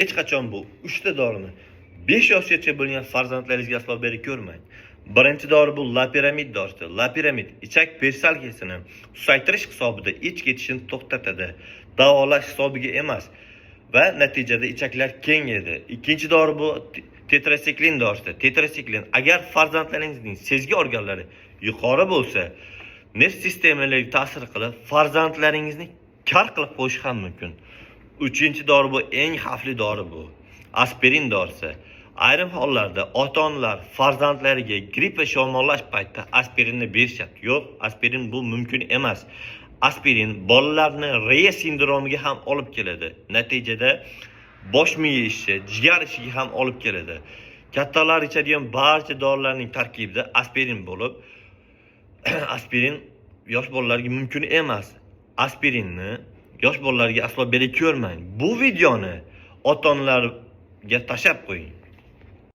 Hech qachon bu 3 ta dorini 5 yoshgacha bo'lgan farzandlaringizga aslo berib ko'rmang. Birinchi dori bu loperamid dorisi. Loperamid ichak persalkasini susaytirish hisobida ich ketishini to'xtatadi, davolash hisobiga emas va natijada ichaklar kengayadi. Ikkinchi dori bu tetrasiklin dorisi. Tetrasiklin agar farzandlaringizning sezgi organlari yuqori bo'lsa, nerv sistemalariga ta'sir qilib, farzandlaringizni kar qilib qo'yishi ham mumkin. Uchinchi dori bu eng xavfli dori bu. Aspirin dorisi. Ayrim hollarda ota-onalar farzandlariga gripp va shamollash paytida aspirinni berishadi. Yo'q, aspirin bu mumkin emas. Aspirin bolalarni Reye sindromiga ham olib keladi. Natijada bosh miya ishi, jigar ishiga ham olib keladi. Kattalar ichadigan barcha dorilarning tarkibida aspirin bo'lib, aspirin yosh bolalarga mumkin emas. Aspirinni yosh bolalarga aslo berib ko'rmang. Bu videoni ota-onalarga tashlab qo'ying.